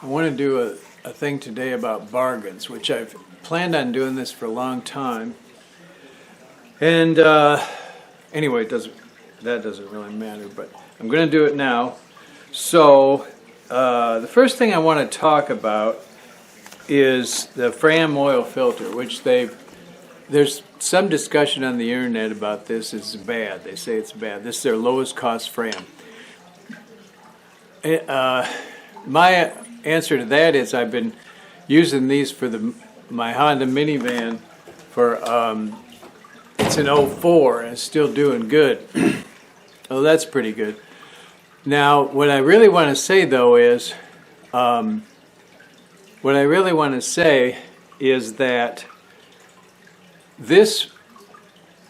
I want to do a thing today about bargains, which I've planned on doing this for a long time. And anyway, that doesn't really matter, but I'm going to do it now. So the first thing I want to talk about is the Fram oil filter, which there's some discussion on the internet about this. It's bad. They say it's bad. This is their lowest cost Fram. My answer to that is I've been using these for my Honda minivan for it's an '04 and it's still doing good. Oh, that's pretty good. Now, what I really want to say though is that this,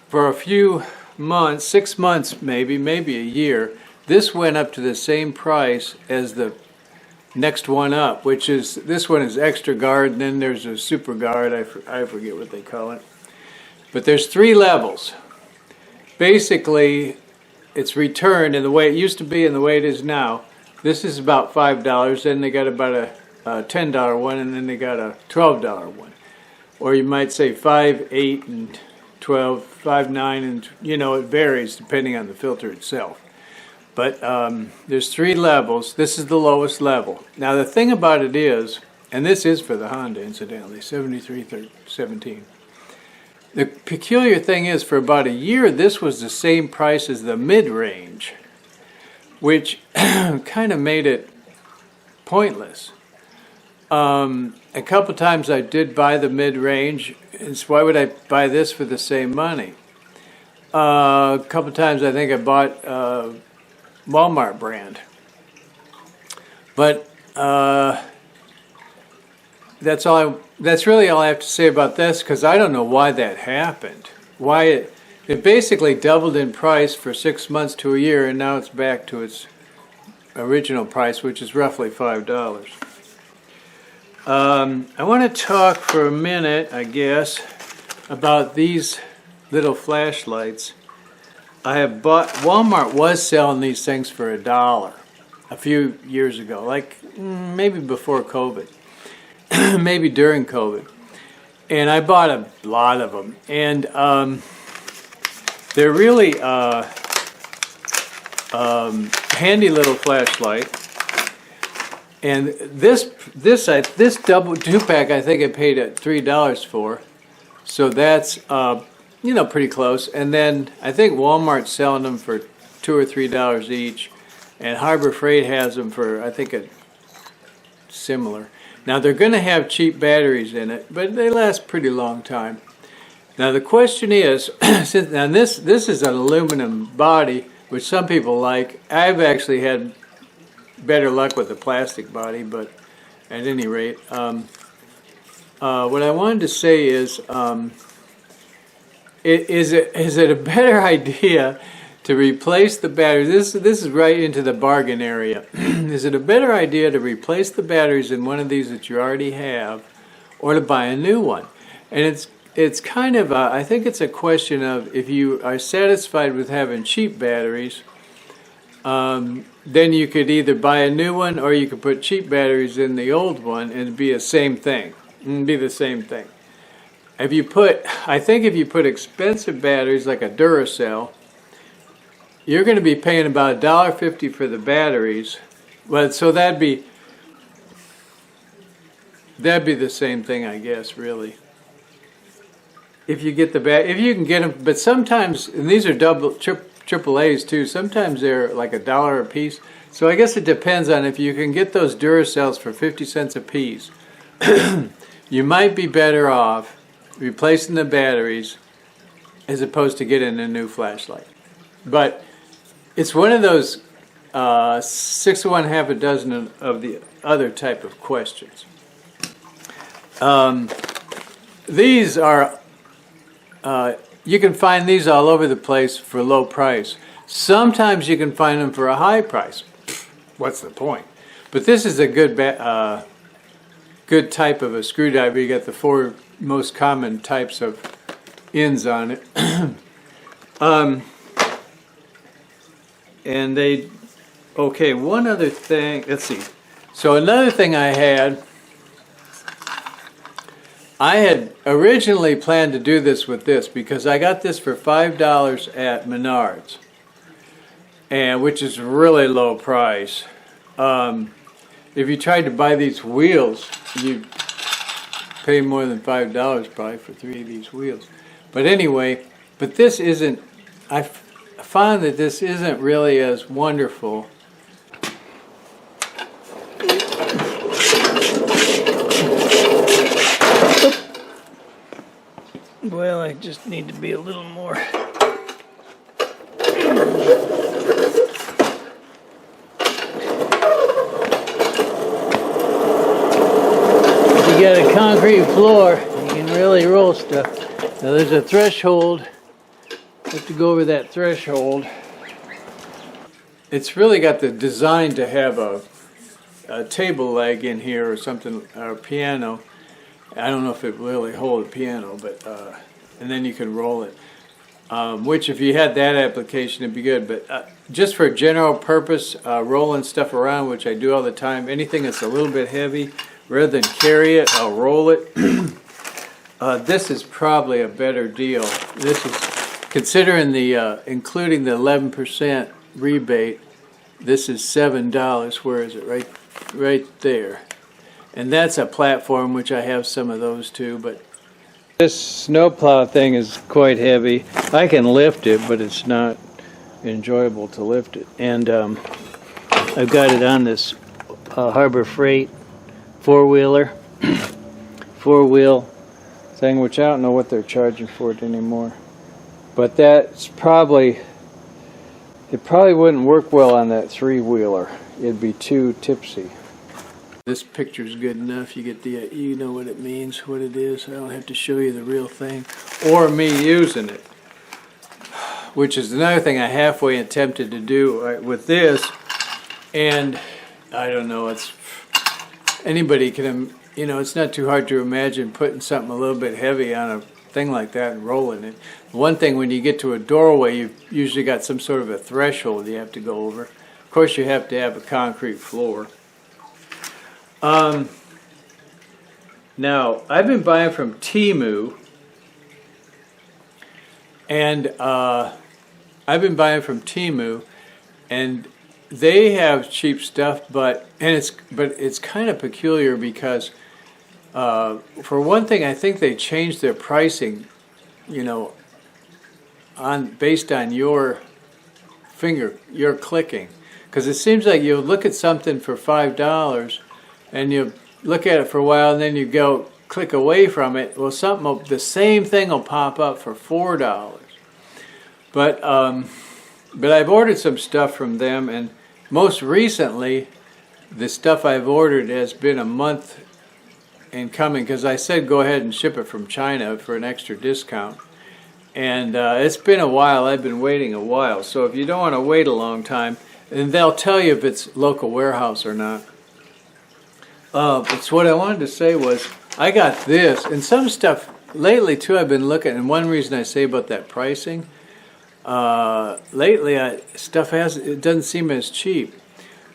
for a few months, 6 months maybe a year, this went up to the same price as the next one up, which is, this one is Extra Guard, and then there's a Super Guard, I forget what they call it. But there's 3 levels. Basically, it's returned in the way it used to be and the way it is now. This is about $5, then they got about a $10 one, and then they got a $12 one. Or you might say 5, 8, and 12, 5, 9, and it varies depending on the filter itself. But there's 3 levels. This is the lowest level. Now the thing about it is, and this is for the Honda incidentally, 7317. The peculiar thing is, for about a year this was the same price as the mid-range, which kind of made it pointless. A couple times I did buy the mid-range, and so why would I buy this for the same money? A couple times I think I bought Walmart brand. But that's really all I have to say about this, because I don't know why that happened. Why it basically doubled in price for 6 months to a year, and now it's back to its original price, which is roughly $5. I want to talk for a minute, I guess, about these little flashlights. Walmart was selling these things for $1 a few years ago, like maybe before COVID, maybe during COVID. And I bought a lot of them. And they're really handy little flashlight. And this double 2-pack I think I paid at $3 for. So that's pretty close. And then I think Walmart's selling them for $2 or $3 each, and Harbor Freight has them for, I think, a similar. Now they're going to have cheap batteries in it, but they last a pretty long time. Now the question is, this is an aluminum body, which some people like. I've actually had better luck with the plastic body, but at any rate, what I wanted to say is, is it a better idea to replace the batteries? This is right into the bargain area. Is it a better idea to replace the batteries in one of these that you already have, or to buy a new one? And it's kind of I think it's a question of, if you are satisfied with having cheap batteries, then you could either buy a new one, or you could put cheap batteries in the old one and it'd be the same thing. I think if you put expensive batteries like a Duracell, you're going to be paying about $1.50 for the batteries. Well, so that'd be the same thing, I guess, really. If you get if you can get them, but sometimes, and these are triple A's too, sometimes they're like $1 a piece. So I guess it depends on if you can get those Duracells for 50 cents a piece. You might be better off replacing the batteries as opposed to getting a new flashlight. But it's one of those 6 of one, half a dozen of the other type of questions. These are you can find these all over the place for low price. Sometimes you can find them for a high price. What's the point? But this is a good type of a screwdriver. You got the 4 most common types of ends on it. And they, okay, one other thing, let's see. So another thing I had originally planned to do this with this because I got this for $5 at Menards, and which is really low price. If you tried to buy these wheels, you'd pay more than $5 probably for 3 of these wheels. But anyway, but this isn't, I found that this isn't really as wonderful. Well, I just need to be a little more. If you got a concrete floor, you can really roll stuff. Now there's a threshold. You have to go over that threshold. It's really got the design to have a table leg in here or something, or a piano. I don't know if it really hold a piano, but and then you can roll it. Which, if you had that application, it'd be good. But just for general purpose, rolling stuff around, which I do all the time, anything that's a little bit heavy, rather than carry it, I'll roll it. This is probably a better deal. This is, considering the including the 11% rebate, this is $7. Where is it? Right there. And that's a platform, which I have some of those too. But this snowplow thing is quite heavy. I can lift it, but it's not enjoyable to lift it. And I've got it on this Harbor Freight four-wheel thing, which I don't know what they're charging for it anymore. But that's probably, it probably wouldn't work well on that three-wheeler. It'd be too tipsy. This picture's good enough. You get the, you know what it means, what it is. I don't have to show you the real thing, or me using it, which is another thing I halfway attempted to do with this. And I don't know. It's anybody can, you know, it's not too hard to imagine putting something a little bit heavy on a thing like that and rolling it. One thing, when you get to a doorway, you've usually got some sort of a threshold you have to go over. Of course, you have to have a concrete floor. Now, I've been buying from Temu, and they have cheap stuff, but it's kind of peculiar because, for one thing, I think they changed their pricing, you know, based on your clicking, because it seems like you look at something for $5. And you look at it for a while, and then you go click away from it. Well, the same thing will pop up for $4. But I've ordered some stuff from them, and most recently, the stuff I've ordered has been a month in coming, because I said go ahead and ship it from China for an extra discount. And it's been a while. I've been waiting a while. So if you don't want to wait a long time, and they'll tell you if it's local warehouse or not. But what I wanted to say was, I got this, and some stuff lately too I've been looking, and one reason I say about that pricing, lately it doesn't seem as cheap.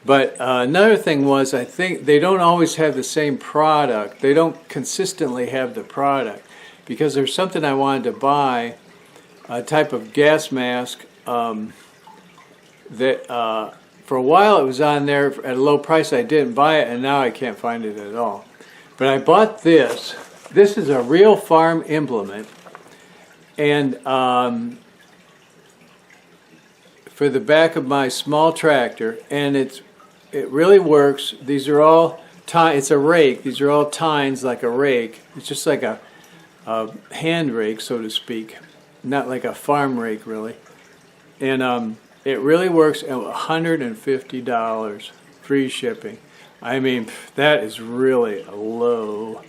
But another thing was, I think they don't always have the same product. They don't consistently have the product, because there's something I wanted to buy, a type of gas mask that for a while it was on there at a low price. I didn't buy it, and now I can't find it at all. But I bought this. This is a real farm implement, and for the back of my small tractor, and it really works. These are all it's a rake. These are all tines like a rake. It's just like a hand rake, so to speak, not like a farm rake really. And it really works at $150, free shipping. I mean, that is really a low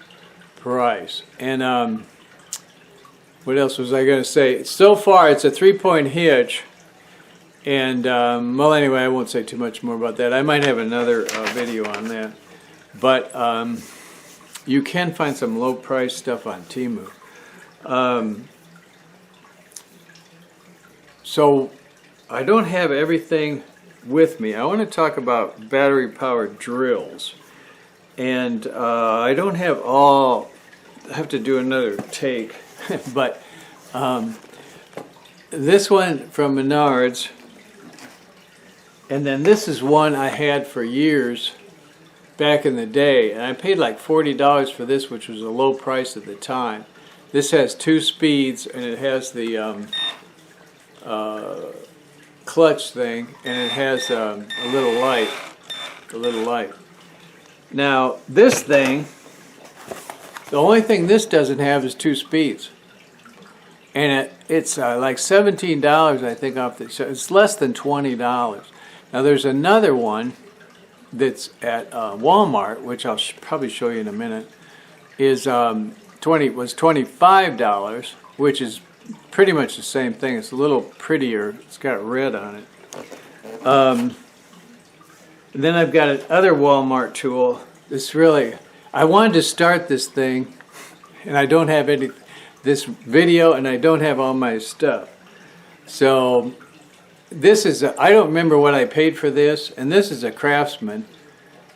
price. And what else was I going to say? So far, it's a 3-point hitch. And, well, anyway, I won't say too much more about that. I might have another video on that. But you can find some low-price stuff on Temu. So I don't have everything with me, I want to talk about battery-powered drills. And I don't have all, I have to do another take, but this one from Menards, and then this is one I had for years back in the day, and I paid like $40 for this, which was a low price at the time. This has 2 speeds, and it has the clutch thing, and it has a little light. Now this thing, the only thing this doesn't have is 2 speeds, and it's like $17, I think, off the. So it's less than $20. Now there's another one that's at Walmart, which I'll probably show you in a minute. Was $25, which is pretty much the same thing. It's a little prettier. It's got red on it. And then I've got another Walmart tool. I wanted to start this thing, and I don't have this video, and I don't have all my stuff. So this is, I don't remember what I paid for this, and this is a Craftsman,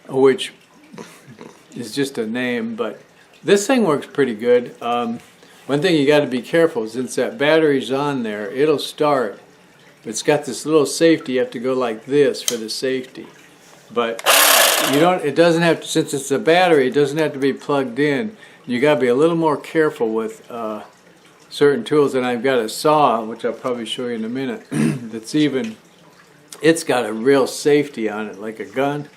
which is just a name, but this thing works pretty good. One thing you got to be careful, since that battery's on there, it'll start. But it's got this little safety. You have to go like this for the safety. But it doesn't have to, since it's a battery, it doesn't have to be plugged in. You got to be a little more careful with certain tools. And I've got a saw, which I'll probably show you in a minute, it's got a real safety on it, like a gun.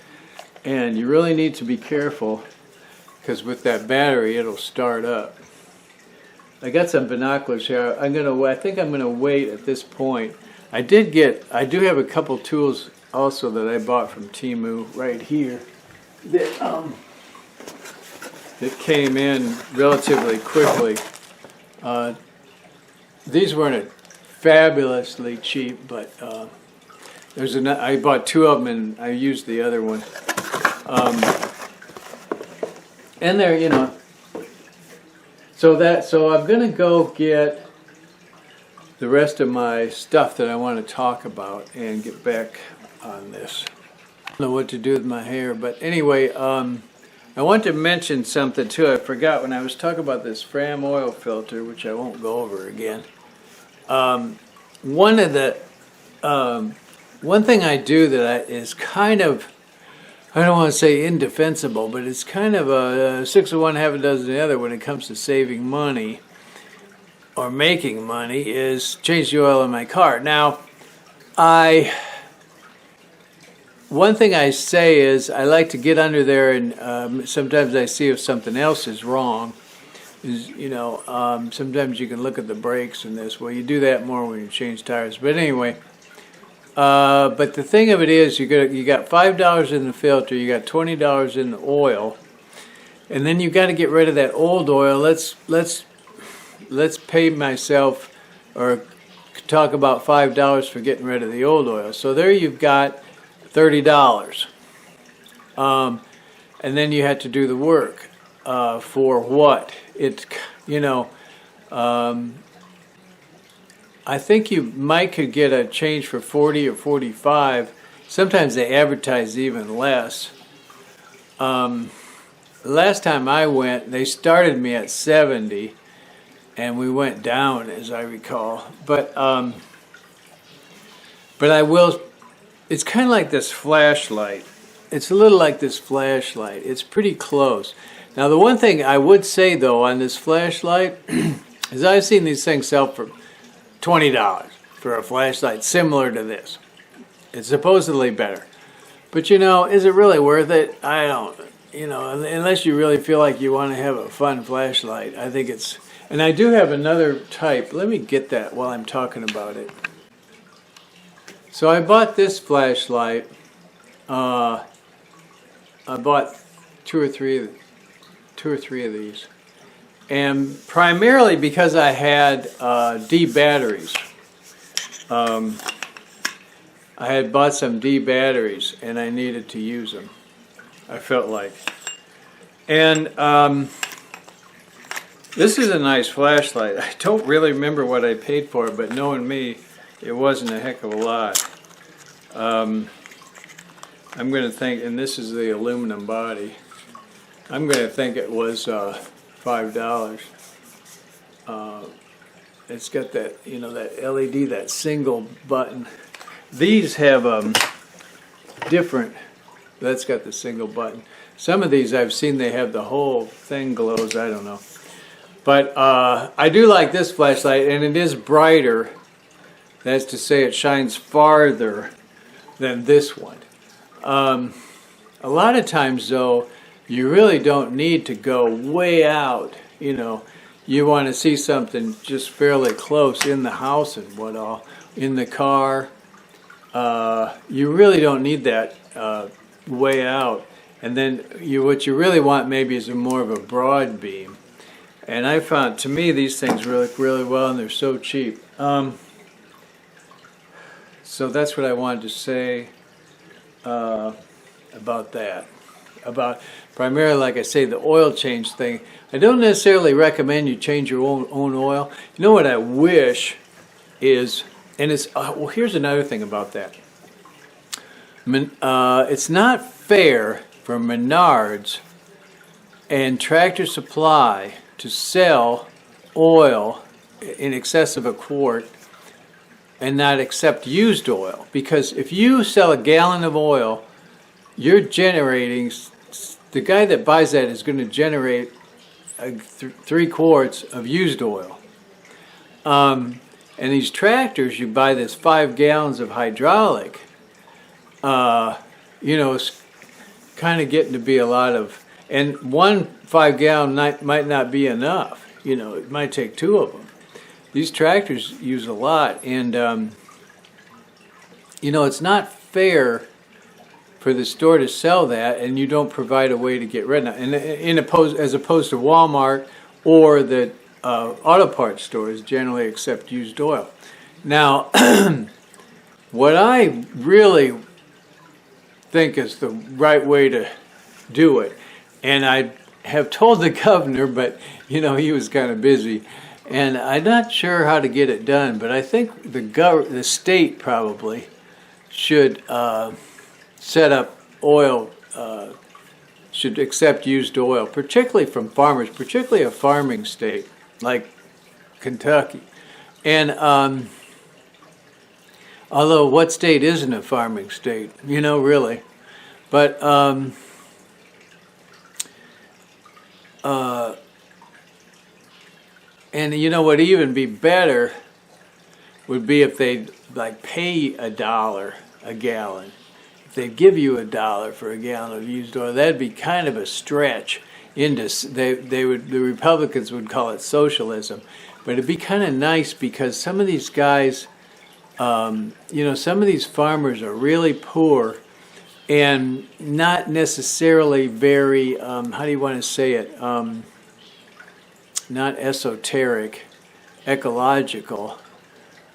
And you really need to be careful, because with that battery, it'll start up. I got some binoculars here. I think I'm gonna wait at this point. I do have a couple tools also that I bought from Temu right here that came in relatively quickly. These weren't fabulously cheap, but I bought 2 of them and I used the other one. And they're, so I'm gonna go get the rest of my stuff that I want to talk about and get back on this. I don't know what to do with my hair, but anyway, I want to mention something too. I forgot when I was talking about this Fram oil filter, which I won't go over again. One thing I do that is kind of, I don't want to say indefensible, but it's kind of a 6 of one, half a dozen of the other when it comes to saving money or making money, is change the oil in my car. Now, one thing I say is I like to get under there, and sometimes I see if something else is wrong. Sometimes you can look at the brakes and this. Well, you do that more when you change tires. But anyway, but the thing of it is, you got $5 in the filter, you got $20 in the oil, and then you got to get rid of that old oil. Let's pay myself, or talk about $5 for getting rid of the old oil. So there you've got $30, and then you have to do the work for what? I think you could get a change for 40 or 45. Sometimes they advertise even less. Last time I went, they started me at 70, and we went down, as I recall. But I will. It's kind of like this flashlight. It's a little like this flashlight. It's pretty close. Now, the one thing I would say though on this flashlight is I've seen these things sell for $20 for a flashlight similar to this. It's supposedly better. But is it really worth it? I don't, unless you really feel like you want to have a fun flashlight. I think it's, and I do have another type. Let me get that while I'm talking about it. So I bought this flashlight. I bought two or three of these. And primarily because I had D batteries. I had bought some D batteries and I needed to use them, I felt like. And this is a nice flashlight. I don't really remember what I paid for it, but knowing me, it wasn't a heck of a lot. I'm going to think, and this is the aluminum body, I'm going to think it was $5. It's got that, you know, that LED, that single button. These have different, that's got the single button. Some of these I've seen they have the whole thing glows, I don't know. But I do like this flashlight, and it is brighter. That's to say it shines farther than this one. A lot of times though, you really don't need to go way out, you know. You want to see something just fairly close in the house and what all, in the car. You really don't need that way out. And then what you really want maybe is more of a broad beam. And I found, to me, these things work really well, and they're so cheap. So that's what I wanted to say about that. About primarily, like I say, the oil change thing. I don't necessarily recommend you change your own oil. You know what I wish is, and it's, well, here's another thing about that. It's not fair for Menards and Tractor Supply to sell oil in excess of a quart and not accept used oil. Because if you sell a gallon of oil, you're generating, the guy that buys that is going to generate 3 quarts of used oil. And these tractors, you buy this 5 gallons of hydraulic, you know, it's kind of getting to be a lot of, and 1 5 gallon might not be enough. You know, it might take 2 of them. These tractors use a lot, and you know, it's not fair for the store to sell that, and you don't provide a way to get rid of it. And as opposed to Walmart or the auto parts stores generally accept used oil. Now, what I really think is the right way to do it, and I have told the governor, but you know, he was kind of busy, and I'm not sure how to get it done, but I think the state probably should set up oil, should accept used oil, particularly from farmers, particularly a farming state like Kentucky. And although what state isn't a farming state, you know, really? But and you know what even be better would be if they'd like pay $1 a gallon. If they'd give you $1 for a gallon of used oil, that'd be kind of a stretch into, the Republicans would call it socialism. But it'd be kind of nice because some of these guys, you know, some of these farmers are really poor and not necessarily very, how do you want to say it, not esoteric, ecological,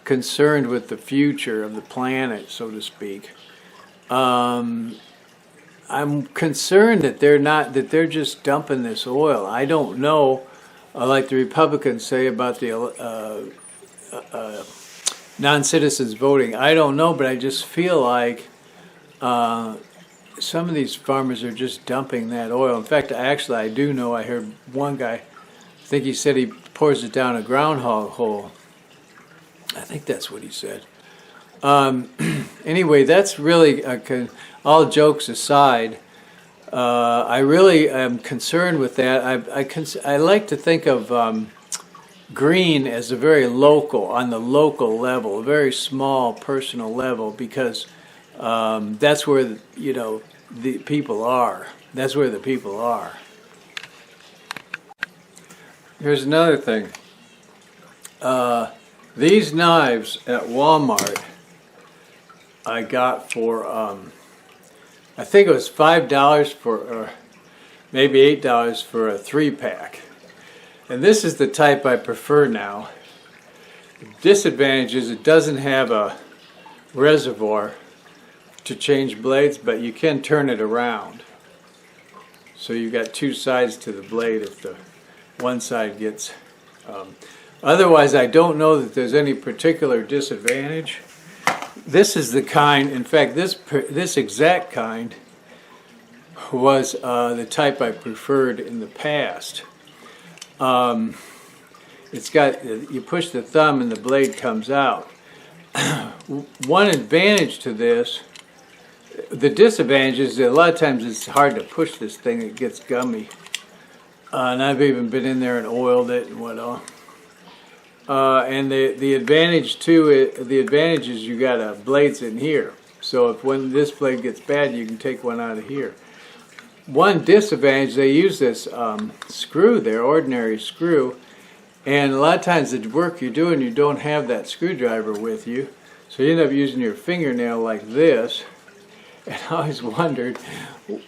concerned with the future of the planet, so to speak. I'm concerned that they're just dumping this oil. I don't know, like the Republicans say about the non-citizens voting. I don't know, but I just feel like some of these farmers are just dumping that oil. In fact, I do know, I heard one guy, I think he said he pours it down a groundhog hole. I think that's what he said. Anyway, that's really, all jokes aside, I really am concerned with that. I like to think of green as a very local, on the local level, a very small personal level, because that's where, you know, the people are. That's where the people are. Here's another thing. These knives at Walmart I got for, I think it was $5 for, or maybe $8 for a 3-pack. And this is the type I prefer now. The disadvantage is it doesn't have a reservoir to change blades, but you can turn it around. So you've got 2 sides to the blade if the one side gets... otherwise, I don't know that there's any particular disadvantage. This is the kind, in fact, this exact kind was the type I preferred in the past. It's got, you push the thumb and the blade comes out. One advantage to this, the disadvantage is that a lot of times it's hard to push this thing, it gets gummy. And I've even been in there and oiled it and whatnot. And the advantage to it, the advantage is you got blades in here. So if when this blade gets bad, you can take one out of here. One disadvantage, they use this screw there, ordinary screw, and a lot of times the work you're doing, you don't have that screwdriver with you, so you end up using your fingernail like this. And I always wondered,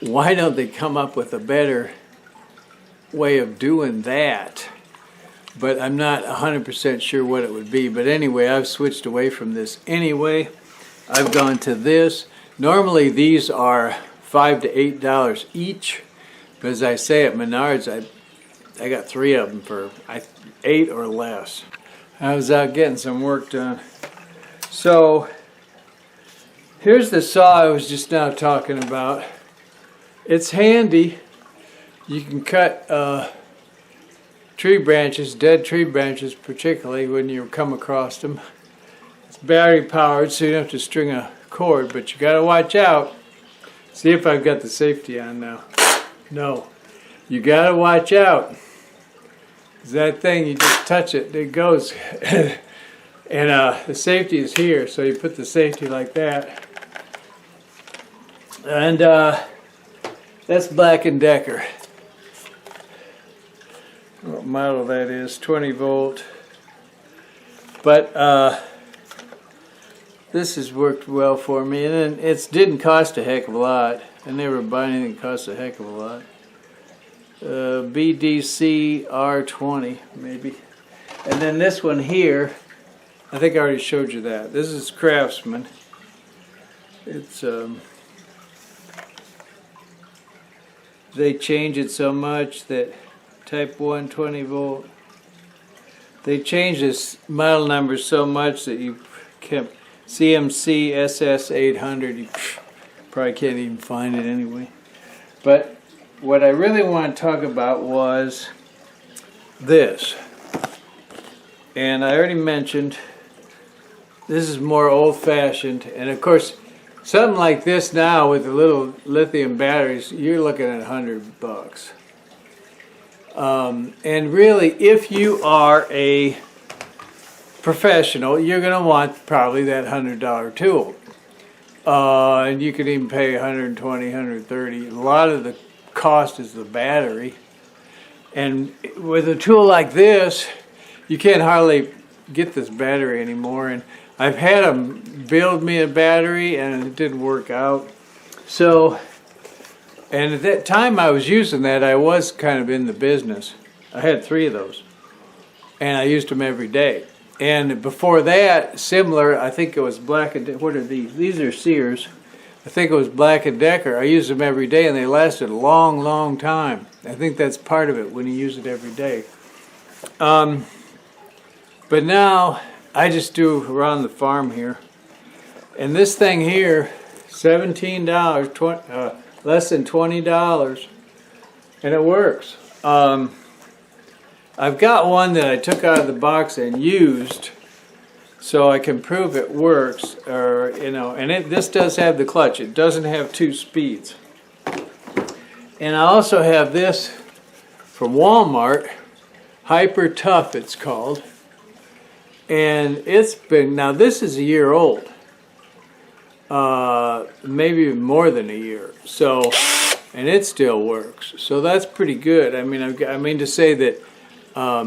why don't they come up with a better way of doing that? But I'm not 100% sure what it would be. But anyway, I've switched away from this anyway. I've gone to this. Normally these are $5 to $8 each, but as I say at Menards, I got 3 of them for $8 or less. I was out getting some work done. So here's the saw I was just now talking about. It's handy. You can cut tree branches, dead tree branches particularly when you come across them. It's battery powered, so you don't have to string a cord, but you gotta watch out. See if I've got the safety on now. No. You gotta watch out. That thing, you just touch it, it goes. And the safety is here, so you put the safety like that. And that's Black & Decker. What model that is, 20 volt. But this has worked well for me, and it didn't cost a heck of a lot. I never buy anything that costs a heck of a lot. BDC R20 maybe. And then this one here, I think I already showed you that. This is Craftsman. It's they change it so much that type 1 20 volt. They change this model number so much that you kept CMC SS800. You probably can't even find it anyway. But what I really want to talk about was this. And I already mentioned this is more old-fashioned, and of course something like this now with the little lithium batteries, you're looking at $100. And really, if you are a professional, you're going to want probably that $100 tool. And you can even pay $120, $130. A lot of the cost is the battery. And with a tool like this, you can't hardly get this battery anymore. And I've had them build me a battery and it didn't work out. So, and at that time I was using that, I was kind of in the business. I had 3 of those. And I used them every day. And before that, similar, I think it was Black & Decker. What are these? These are Sears. I think it was Black & Decker. I used them every day and they lasted a long, long time. I think that's part of it when you use it every day. But now, I just do around the farm here. And this thing here, $17, less than $20, and it works. I've got one that I took out of the box and used, so I can prove it works. Or and this does have the clutch. It doesn't have 2 speeds. And I also have this from Walmart, Hyper Tough it's called. And it's been, now this is a year old, maybe more than a year. So, and it still works. So that's pretty good. I mean to say that, how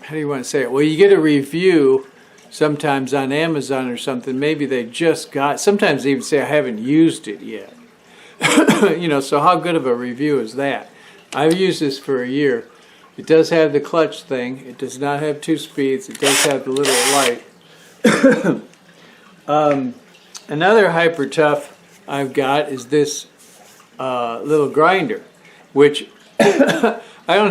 do you want to say it? Well, you get a review sometimes on Amazon or something. Maybe they just got, sometimes they even say I haven't used it yet. So how good of a review is that? I've used this for a year. It does have the clutch thing. It does not have 2 speeds. It does have the little light. Another Hyper Tough I've got is this little grinder, which I don't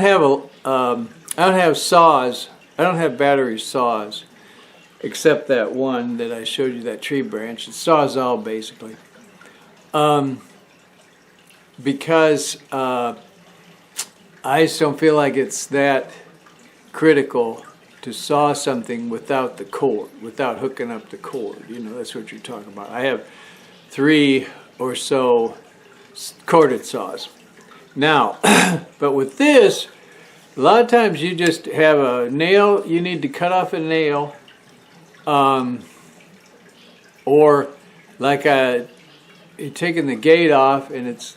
have saws. I don't have battery saws. except that one that I showed you, that tree branch. It's Sawzall basically. Because I just don't feel like it's that critical to saw something without the cord, without hooking up the cord. You know, that's what you're talking about. I have 3 or so corded saws. Now, but with this, a lot of times you just have a nail, you need to cut off a nail, or like you're taking the gate off and it's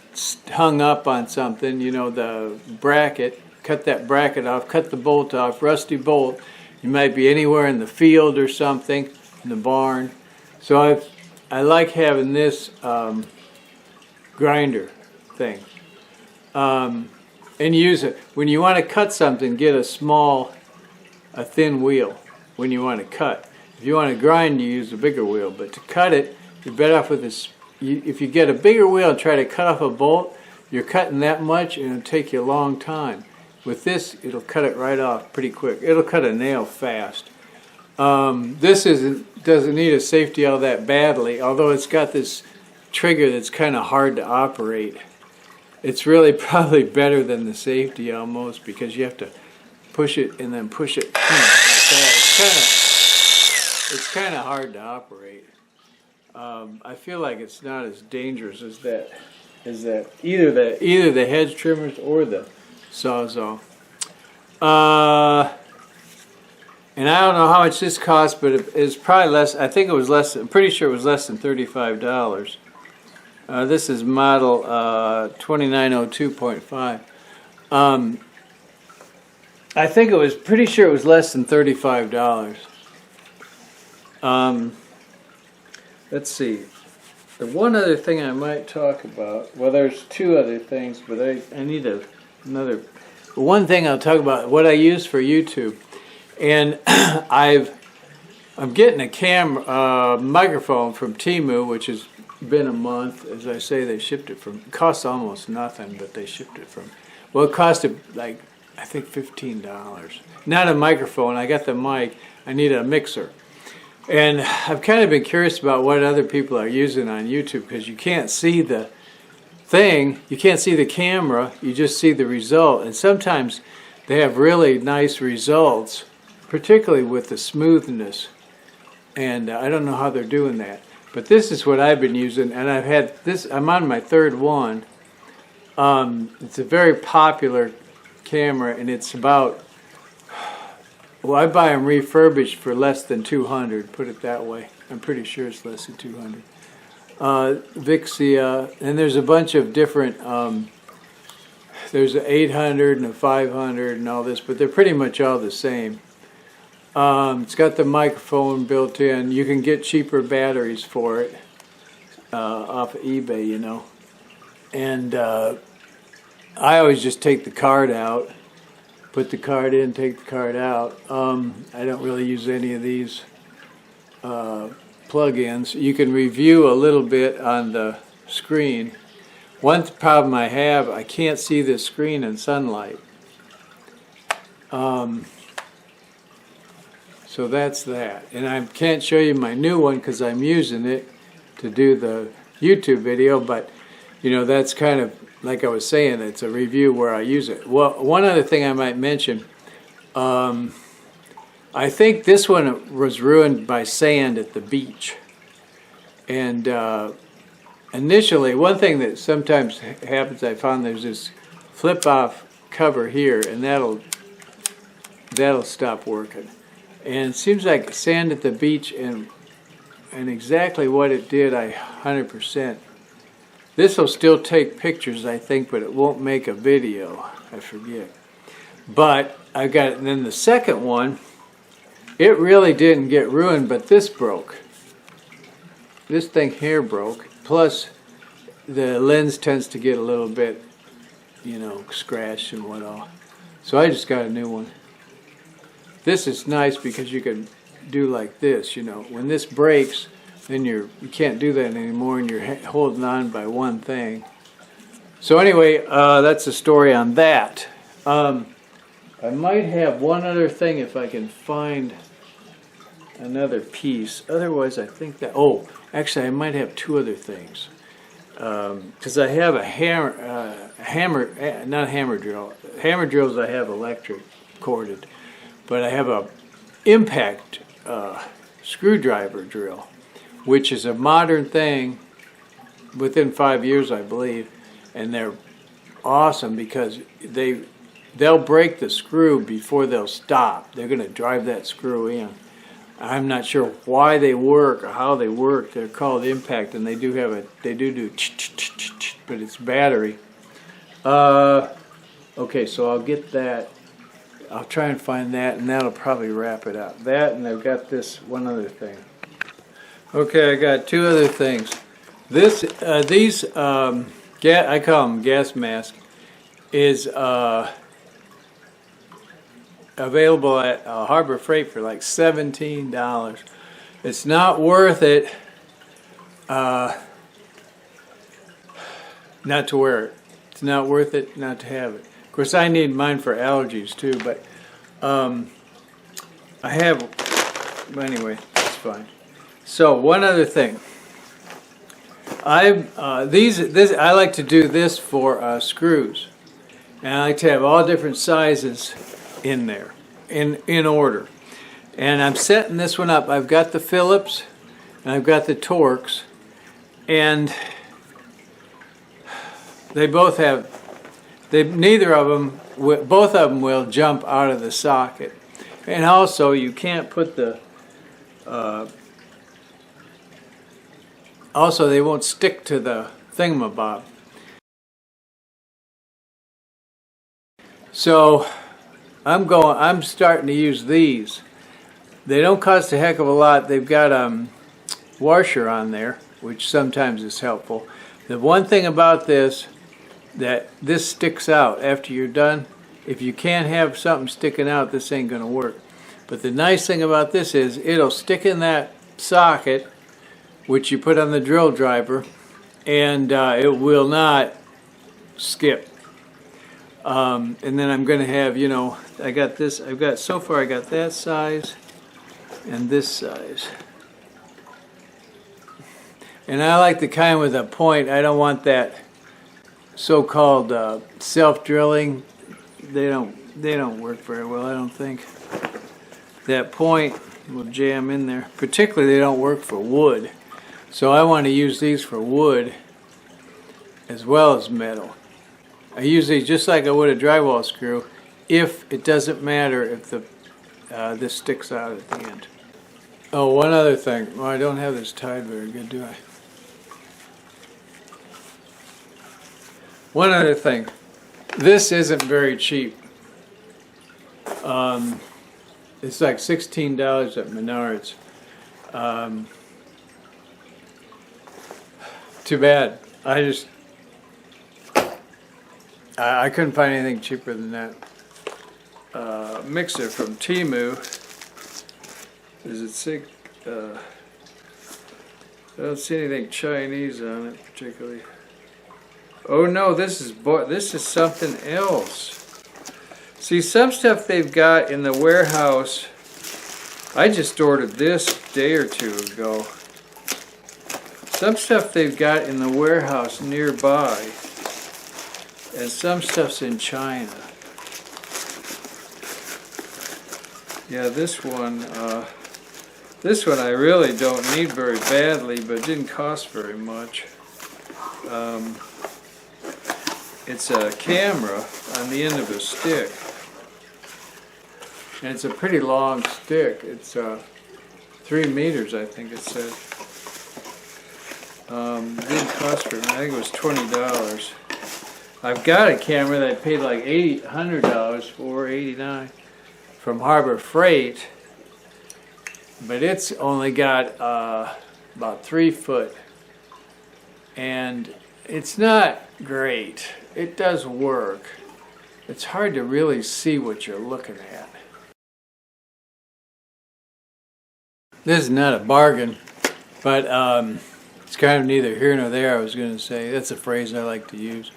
hung up on something, you know, the bracket, cut that bracket off, cut the bolt off, rusty bolt. You might be anywhere in the field or something, in the barn. So I like having this grinder thing. And use it. When you want to cut something, get a thin wheel when you want to cut. If you want to grind, you use a bigger wheel. But to cut it, you're better off with this. If you get a bigger wheel and try to cut off a bolt, you're cutting that much and it'll take you a long time. With this, it'll cut it right off pretty quick. It'll cut a nail fast. This doesn't need a safety all that badly, although it's got this trigger that's kind of hard to operate. It's really probably better than the safety almost, because you have to push it and then push it like that. It's kind of hard to operate. I feel like it's not as dangerous as that. Either the hedge trimmers or the Sawzall. And I don't know how much this cost, but it's probably less. I think it was less. I'm pretty sure it was less than $35. This is model 2902.5. I think it was pretty sure it was less than $35. Let's see. The one other thing I might talk about, well, there's 2 other things, but I need another. One thing I'll talk about, what I use for YouTube, and I'm getting a microphone from Temu, which has been a month. As I say, they shipped it from. It costs almost nothing, but they shipped it from. Well, it costed like I think $15. Not a microphone. I got the mic. I need a mixer. And I've kind of been curious about what other people are using on YouTube, because you can't see the thing, you can't see the camera, you just see the result. And sometimes they have really nice results, particularly with the smoothness. And I don't know how they're doing that. But this is what I've been using, and I've had this, I'm on my 3rd one. It's a very popular camera, and it's about, well, I buy them refurbished for less than $200, put it that way. I'm pretty sure it's less than $200. Vixia, and there's a bunch of different, there's an 800 and a 500 and all this, but they're pretty much all the same. It's got the microphone built in. You can get cheaper batteries for it off of eBay, you know. And I always just take the card out. Put the card in, take the card out. I don't really use any of these plug-ins. You can review a little bit on the screen. One problem I have, I can't see the screen in sunlight. So that's that. And I can't show you my new one because I'm using it to do the YouTube video, but you know, that's kind of, like I was saying, it's a review where I use it. Well, one other thing I might mention, I think this one was ruined by sand at the beach. And initially, one thing that sometimes happens, I found there's this flip-off cover here, and that'll stop working. And it seems like sand at the beach, and exactly what it did, 100%. This will still take pictures, I think, but it won't make a video. I forget. But I got it. And then the second one, it really didn't get ruined, but this broke. This thing here broke. Plus, the lens tends to get a little bit, you know, scratched and whatnot. So I just got a new one. This is nice because you can do like this, you know. When this breaks, then you can't do that anymore, and you're holding on by one thing. So anyway, that's the story on that. I might have one other thing if I can find another piece. Otherwise, I think that, oh, actually, I might have two other things. Because I have a not hammer drill. Hammer drills I have electric corded, but I have a impact screwdriver drill, which is a modern thing within 5 years, I believe, and they're awesome because they'll break the screw before they'll stop. They're going to drive that screw in. I'm not sure why they work or how they work. They're called impact, and they do but it's battery. Okay, so I'll get that. I'll try and find that, and that'll probably wrap it up. That, and I've got this one other thing. Okay, I got two other things. These I call them gas mask, is available at Harbor Freight for like $17. It's not worth it not to wear it. It's not worth it not to have it. Of course, I need mine for allergies too, but I have. But anyway, it's fine. So one other thing. I like to do this for screws, and I like to have all different sizes in there, in order. And I'm setting this one up. I've got the Phillips, and I've got the Torx, and they both have. Neither of them, both of them will jump out of the socket, and also you can't put the. Also, they won't stick to the thingamabob. So I'm starting to use these. They don't cost a heck of a lot. They've got a washer on there, which sometimes is helpful. The one thing about this, that this sticks out after you're done. If you can't have something sticking out, this ain't gonna work. But the nice thing about this is it'll stick in that socket, which you put on the drill driver, and it will not skip. And then I'm going to have, I got this, so far I got that size and this size. And I like the kind with a point. I don't want that so-called self-drilling. They don't work very well, I don't think. That point will jam in there. Particularly, they don't work for wood. So I want to use these for wood as well as metal. I use these just like I would a drywall screw, if it doesn't matter if this sticks out at the end. Oh, one other thing. Well, I don't have this tied very good, do I? One other thing. This isn't very cheap. It's like $16 at Menards. Too bad. I couldn't find anything cheaper than that. Mixer from Temu. Is it sick? I don't see anything Chinese on it particularly. Oh no, this is something else. See, some stuff they've got in the warehouse. I just ordered this a day or two ago. Some stuff they've got in the warehouse nearby, and some stuff's in China. Yeah, this one I really don't need very badly, but it didn't cost very much. It's a camera on the end of a stick, and it's a pretty long stick. It's 3 meters, I think it said. It didn't cost very much. I think it was $20. I've got a camera that I paid like $100 for, $89, from Harbor Freight, but it's only got about 3 foot, and it's not great. It does work. It's hard to really see what you're looking at. This is not a bargain, but it's kind of neither here nor there, I was going to say. That's a phrase I like to use.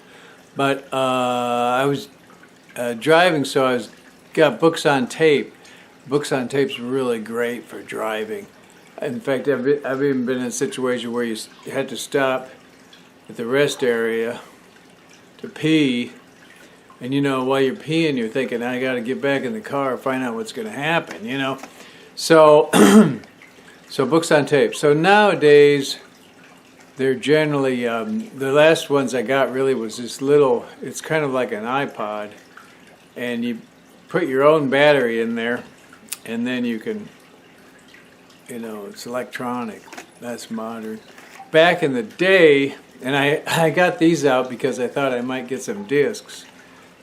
But I was driving, so got books on tape. Books on tape's really great for driving. In fact, I've even been in a situation where you had to stop at the rest area to pee, and while you're peeing, you're thinking, I got to get back in the car, find out what's going to happen. So, so books on tape. So nowadays, they're generally the last ones I got really was this little. It's kind of like an iPod, and you put your own battery in there, and then you can. It's electronic. That's modern. Back in the day, and I got these out because I thought I might get some discs.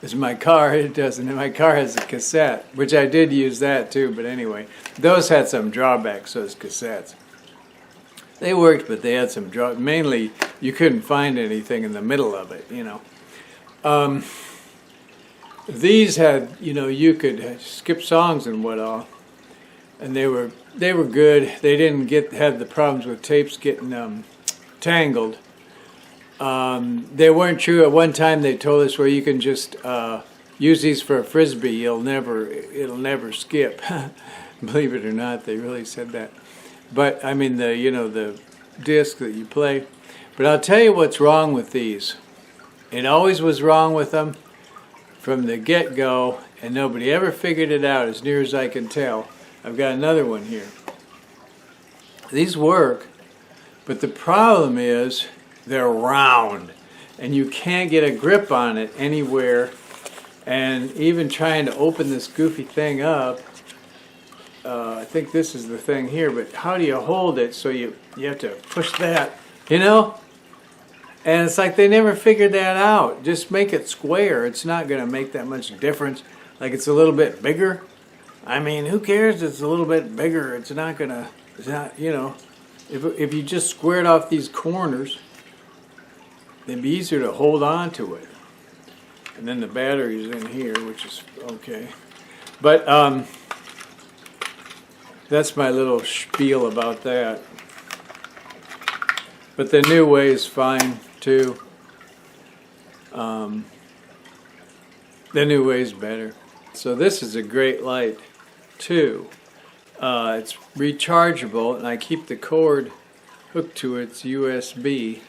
As my car, it doesn't. My car has a cassette, which I did use that too. But anyway, those had some drawbacks, those cassettes. They worked, but they had some mainly, you couldn't find anything in the middle of it, These had, you could skip songs and what all. And they were good. They didn't have the problems with tapes getting tangled. They weren't true. At one time they told us where you can just use these for a frisbee. It'll never skip. Believe it or not, they really said that. But I mean the disc that you play. But I'll tell you what's wrong with these. It always was wrong with them from the get-go, and nobody ever figured it out as near as I can tell. I've got another one here. These work, but the problem is they're round, and you can't get a grip on it anywhere. And even trying to open this goofy thing up, I think this is the thing here, but how do you hold it so you have to push that, And it's like they never figured that out. Just make it square. It's not going to make that much difference. Like it's a little bit bigger. I mean, who cares? It's a little bit bigger. It's not, if you just squared off these corners, it'd be easier to hold on to it. And then the battery's in here, which is okay. But that's my little spiel about that. But the new way is fine too. The new way is better. So this is a great light too. It's rechargeable, and I keep the cord hooked to its USB.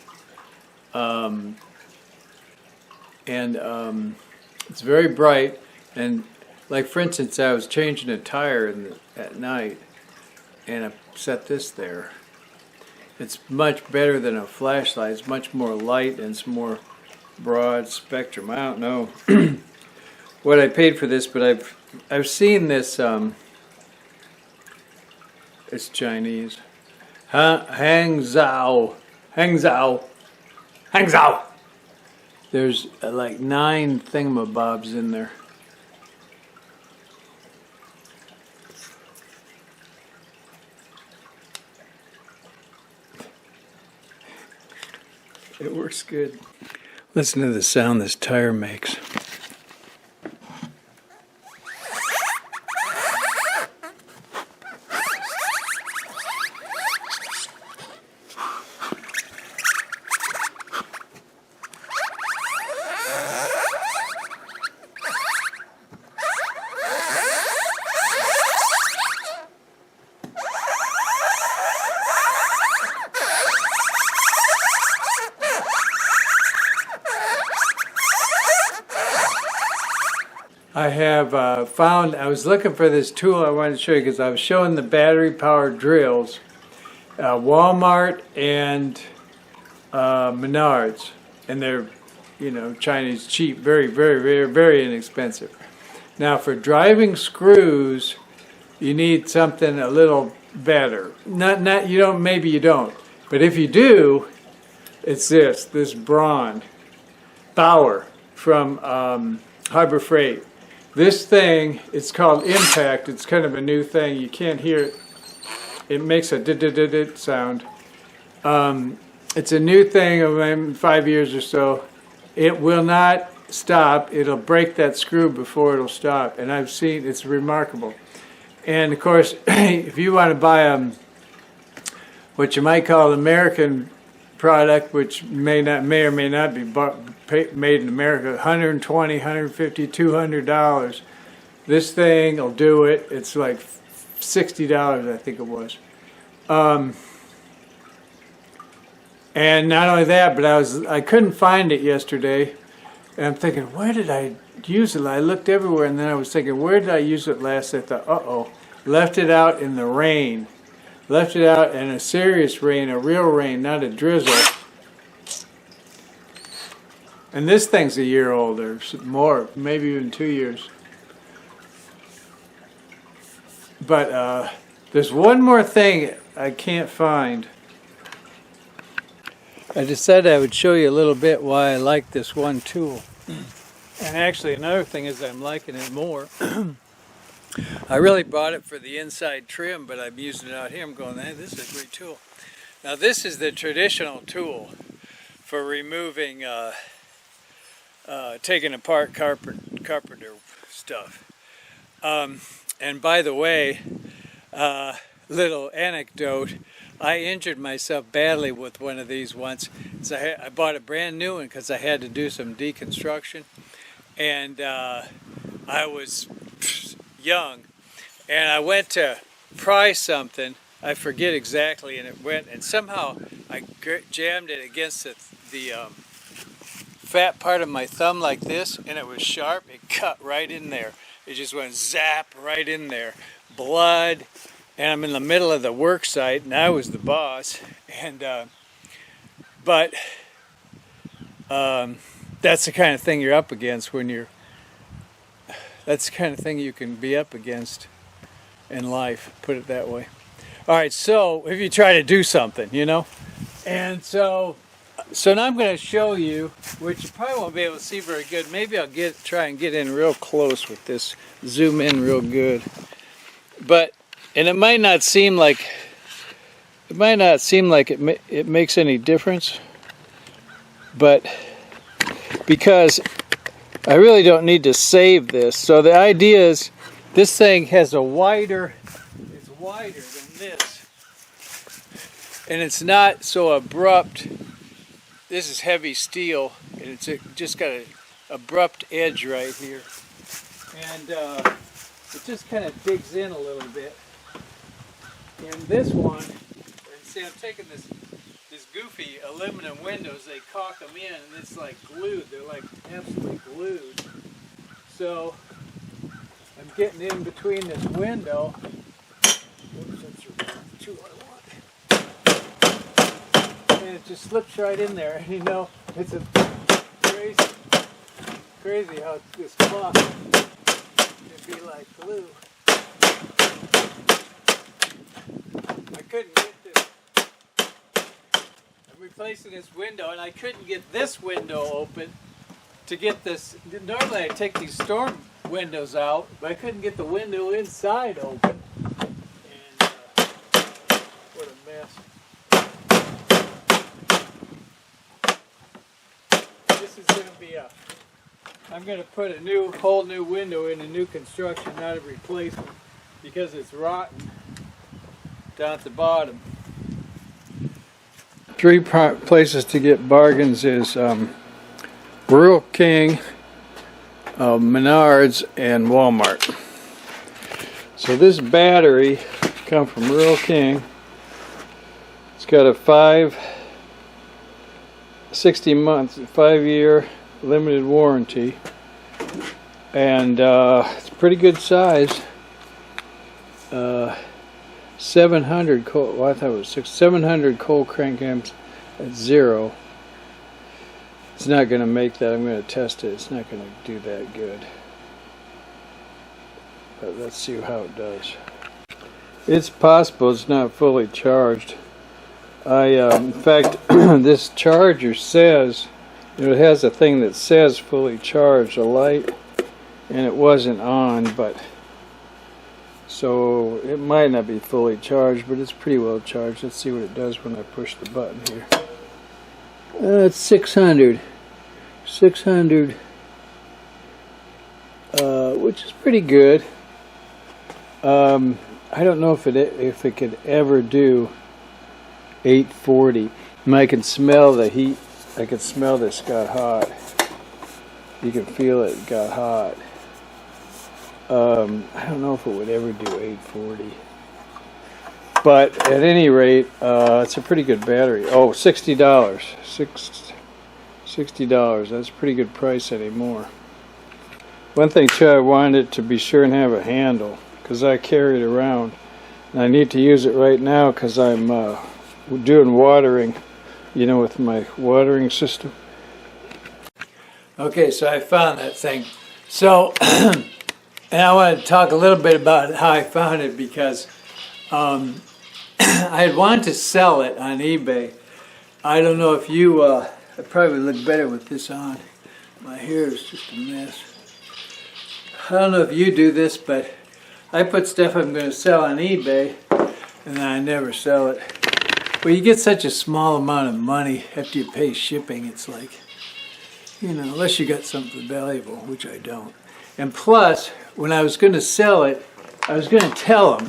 It's very bright, and like for instance, I was changing a tire at night, and I set this there. It's much better than a flashlight. It's much more light and it's more broad spectrum. I don't know what I paid for this, but I've seen this. It's Chinese. Hangzhou. There's like 9 thingamabobs in there. It works good. Listen to the sound this tire makes. I have I was looking for this tool I wanted to show you because I was showing the battery-powered drills, Walmart and Menards, and they're, Chinese cheap, very, very, very, very inexpensive. Now for driving screws, you need something a little better. Maybe you don't, but if you do, it's this Braun Bauer from Harbor Freight. This thing, it's called Impact. It's kind of a new thing. You can't hear it. It makes a dit sound. It's a new thing of 5 years or so. It will not stop. It'll break that screw before it'll stop. And I've seen, it's remarkable. And of course, if you want to buy what you might call an American product, which may or may not be made in America, $120, $150, $200. This thing will do it. It's like $60, I think it was. And not only that, but I couldn't find it yesterday. And I'm thinking, where did I use it? I looked everywhere, and then I was thinking, where did I use it last? I thought, uh-oh, left it out in the rain. Left it out in a serious rain, a real rain, not a drizzle. And this thing's a year older, more, maybe even 2 years. But there's one more thing I can't find. I decided I would show you a little bit why I like this one tool. And actually another thing is I'm liking it more. I really bought it for the inside trim, but I'm using it out here. I'm going, hey, this is a great tool. Now this is the traditional tool for removing, taking apart carpenter stuff. And by the way, little anecdote, I injured myself badly with one of these once. So I bought a brand new one because I had to do some deconstruction. And I was young. And I went to pry something, I forget exactly, and it went, and somehow I jammed it against the fat part of my thumb like this, and it was sharp. It cut right in there. It just went zap right in there. Blood. And I'm in the middle of the work site, and I was the boss. And but that's the kind of thing you're up against when you're. That's the kind of thing you can be up against in life. Put it that way. All right. So if you try to do something, you know, and so now I'm going to show you, which you probably won't be able to see very good. Maybe I'll try and get in real close with this. Zoom in real good, but. And it might not seem like it makes any difference, but because I really don't need to save this. So the idea is this thing has it's wider than this, and it's not so abrupt. This is heavy steel, and it's just got an abrupt edge right here, and it just kind of digs in a little bit. And this one, and see, I'm taking this goofy aluminum windows, they caulk them in, and it's like glued. They're like absolutely glued. So I'm getting in between this window. Oops, that's too I want. And it just slips right in there. And you know, it's a crazy how this cloth can be like glue. I couldn't get this. I'm replacing this window, and I couldn't get this window open to get this. Normally I take these storm windows out, but I couldn't get the window inside open. And what a mess. This is going to be I'm going to put a whole new window in a new construction, not a replacement, because it's rotten down at the bottom. 3 places to get bargains is Rural King, Menards, and Walmart. So this battery comes from Rural King. It's got a 5-year limited warranty, and it's a pretty good size. 700 cold. Well, I thought it was 700 cold crank amps at 0. It's not going to make that. I'm going to test it. It's not going to do that good. But let's see how it does. It's possible it's not fully charged. In fact, this charger says, it has a thing that says fully charged, a light, and it wasn't on, but so it might not be fully charged, but it's pretty well charged. Let's see what it does when I push the button here. It's 600, which is pretty good. I don't know if it could ever do 840. I can smell the heat. I can smell this got hot. You can feel it got hot. I don't know if it would ever do 840. But at any rate, it's a pretty good battery. Oh, $60. $60. That's a pretty good price anymore. One thing too, I wanted it to be sure and have a handle because I carry it around. And I need to use it right now because I'm doing watering, you know, with my watering system. Okay, so I found that thing. So, and I want to talk a little bit about how I found it because I had wanted to sell it on eBay. I don't know if you, I probably look better with this on. My hair is just a mess. I don't know if you do this, but I put stuff I'm going to sell on eBay and then I never sell it. Well, you get such a small amount of money after you pay shipping, it's like, you know, unless you got something valuable, which I don't. And plus, when I was going to sell it, I was going to tell them,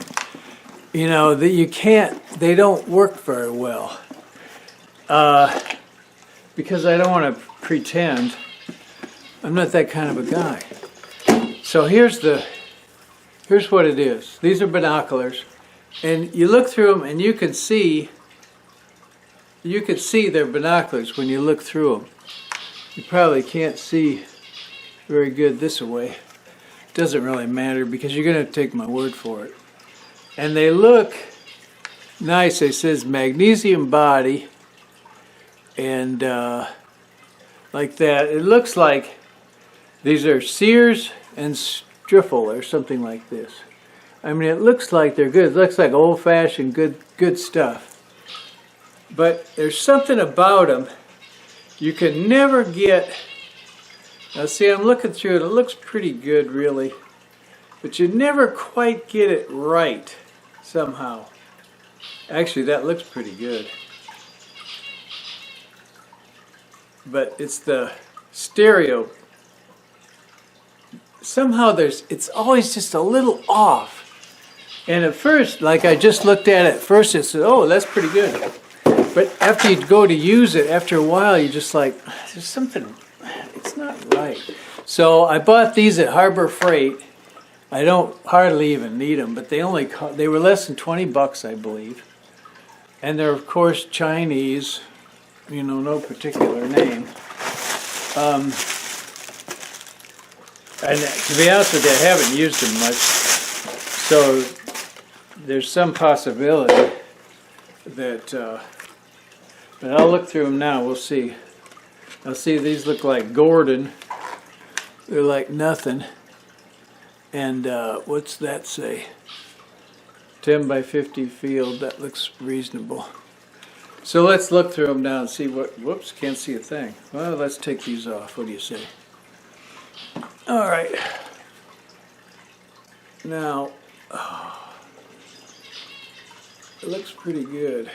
you know, that you can't, they don't work very well. Because I don't want to pretend. I'm not that kind of a guy. So here's what it is. These are binoculars. And you look through them and you can see they're binoculars when you look through them. You probably can't see very good this way. Doesn't really matter because you're going to take my word for it. And they look nice. It says magnesium body and like that. It looks like these are Sears and Striffel or something like this. I mean, it looks like they're good. It looks like old-fashioned good stuff. But there's something about them you can never get. Now see, I'm looking through it. It looks pretty good, really. But you never quite get it right somehow. Actually, that looks pretty good. But it's the stereo. Somehow it's always just a little off. And at first, like I just looked at it first, it said, oh, that's pretty good. But after you go to use it, after a while, you're just like, there's something, it's not right. So I bought these at Harbor Freight. I don't hardly even need them, but they were less than 20 bucks, I believe. And they're, of course, Chinese, you know, no particular name. And to be honest with you, I haven't used them much. So there's some possibility that, but I'll look through them now, we'll see. I'll see, these look like Gordon. They're like nothing. And what's that say? 10 by 50 field, that looks reasonable. So let's look through them now and see what, whoops, can't see a thing. Well, let's take these off, what do you say? All right. Now, it looks pretty good.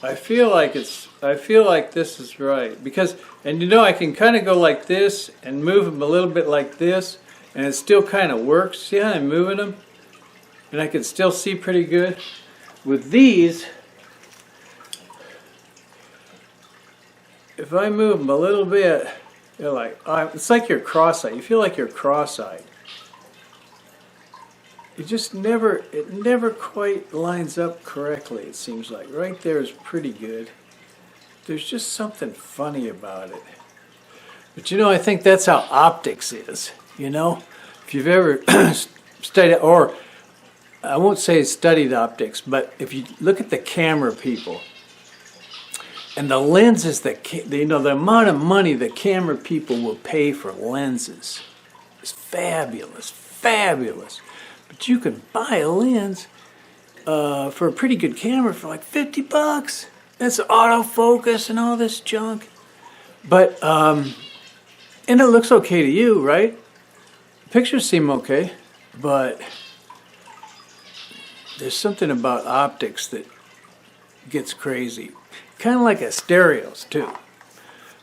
I feel like this is right because, and you know, I can kind of go like this and move them a little bit like this, and it still kind of works. See how I'm moving them, and I can still see pretty good. With these, if I move them a little bit, they're like, it's like you're cross-eyed. You feel like you're cross-eyed. You just it never quite lines up correctly, it seems like. Right there is pretty good. There's just something funny about it. But you know, I think that's how optics is, you know? If you've ever studied, or I won't say studied optics, but if you look at the camera people, and the lenses that, you know, the amount of money the camera people will pay for lenses is fabulous, fabulous. But you can buy a lens for a pretty good camera for like 50 bucks. That's autofocus and all this junk. But, and it looks okay to you, right? Pictures seem okay, but there's something about optics that gets crazy. Kind of like a stereos, too.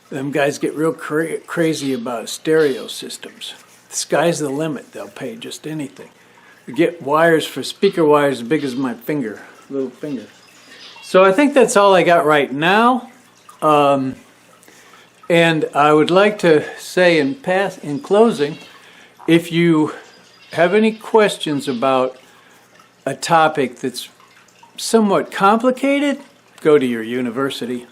Them guys get real crazy about stereo systems. The sky's the limit. They'll pay just anything. You get wires for speaker wires as big as my finger, little finger. So I think that's all I got right now. And I would like to say in closing, if you have any questions about a topic that's somewhat complicated, go to your university.